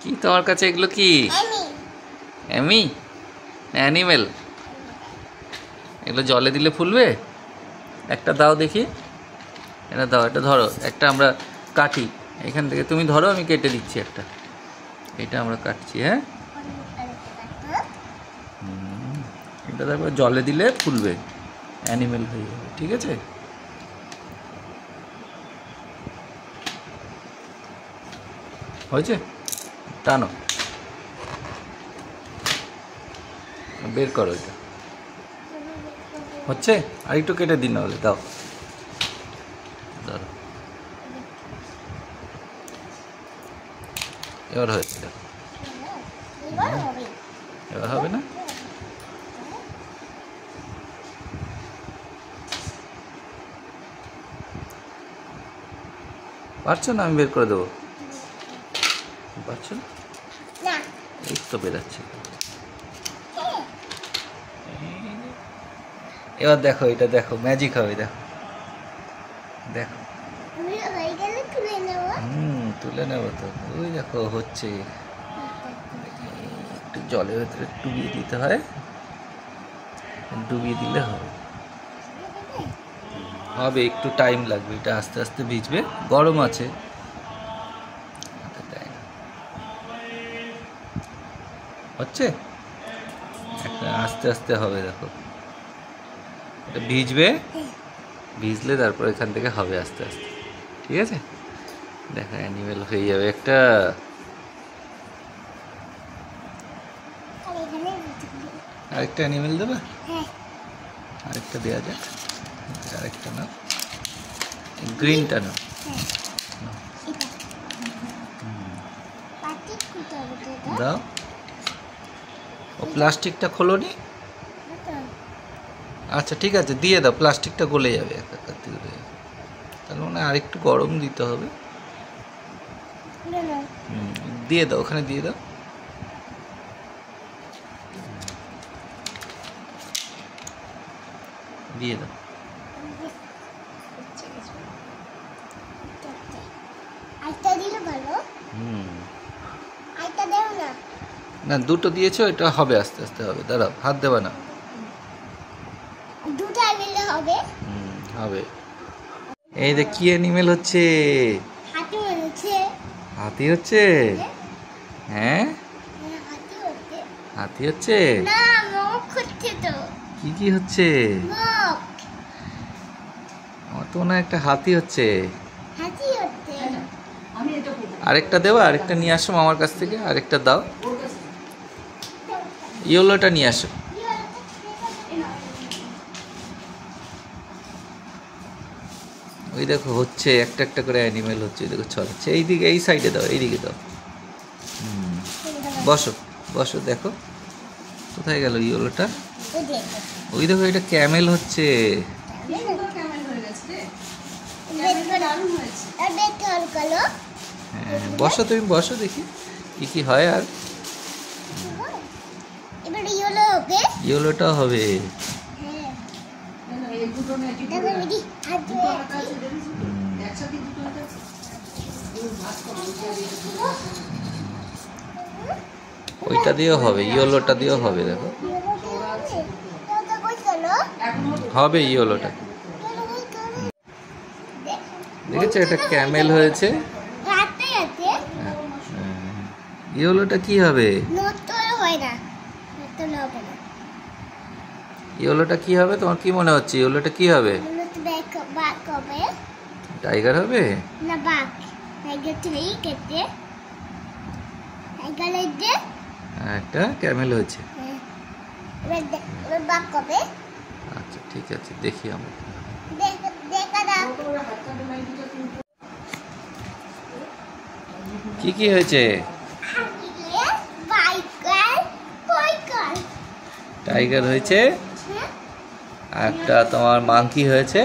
কি তোমার কাছে এগুলো কি? এমি অ্যানিমেল। এগুলো জলে দিলে ফুলবে? একটা দাও দেখি। এটা দাও, এটা ধরো, একটা আমরা কাটি এখান থেকে। তুমি ধরো, আমি কেটে দিচ্ছি একটা। এটা আমরা কাটছি। হ্যাঁ, এটা তারপর জলে দিলে ফুলবে, অ্যানিমেল হয়ে যাবে। ঠিক আছে, হয়েছে? টানো, বের করো। এটা হচ্ছে, আর একটু কেটে দিন, নাহলে দাও। ধরো, এবার হয়েছে। দেখো, এবার হবে না? পারছো না? আমি বের করে দেবো। পারছো না? এই তো বেরাচ্ছে। এবার দেখো, এটা দেখো, ম্যাজিক হবে। দেখো দেখো, তুলে নেবো তো। ওই দেখো হচ্ছে। একটু জলের ভেতরে ডুবিয়ে দিতে হয়, ডুবিয়ে দিলে হবে। হবে, একটু টাইম লাগবে, এটা আস্তে আস্তে ভিজবে, গরম আছে। হচ্ছে, একটা আস্তে আস্তে হবে। দেখো, এটা ভিজবে, ভিজলে তারপর এখান থেকে হবে আস্তে আস্তে। ঠিক আছে, দেখো অ্যানিমেল হয়ে যাবে একটা। আরেকটা অ্যানিমেল দেবে? আরেকটা দেওয়া যাক। আরেকটা না, গ্রিনটা না। দাও, ও প্লাস্টিকটা খোলো নি। আচ্ছা ঠিক আছে, দিয়ে দাও। প্লাস্টিকটা গলে যাবে, একাকার দিয়ে যাবে। তাহলে মানে আরেকটু গরম দিতে হবে। দিয়ে দাও, ওখানে দিয়ে দাও। দিয়ে দাও। না, দুটো দিয়েছো, এটা হবে, আস্তে আস্তে হবে। দাঁড়াও, হাত দেবা না। হবে। এই যে কি অ্যানিমেল হচ্ছে? হাতি হচ্ছে। হ্যাঁ, হাতি হচ্ছে। কি কি হচ্ছে? আমার তো মনে হয় একটা হাতি হচ্ছে। আরেকটা দেবা? আরেকটা নিয়ে আসো আমার কাছ থেকে। আরেকটা দাও, ইয়েলোটা নিয়ে আসো। ওই দেখো হচ্ছে, একটা একটা করে অ্যানিমেল হচ্ছে। দেখো ছড়াচ্ছে। এইদিকে, এই সাইডে দাও, এইদিকে দাও। বসো বসো, দেখো কোথায় গেল ইয়েলোটা? ওই দেখো, এটা ক্যামেল হচ্ছে। হ্যাঁ, বসো, তুমি বসো, দেখি কি কি হয়। আর ইয়েলোটা হবে। ওইটা দিয়েও হবে, ইয়েলোটা দিয়েও হবে। দেখো, হবে ইয়েলোটা। দেখেছো, এটা ক্যামেল হয়েছে। ইয়েলোটা কি হবে? ইয়েলোটা কি হবে? তোমার কি মনে হচ্ছে ইয়েলোটা কি হবে? টাইগার হবে না? বাঘ। একটা ক্যামেল হয়েছে। আচ্ছা ঠিক আছে, দেখি আমরা। কি কি হয়েছে? টাইগার হয়েছে, একটা তোমার মাংকি হয়েছে।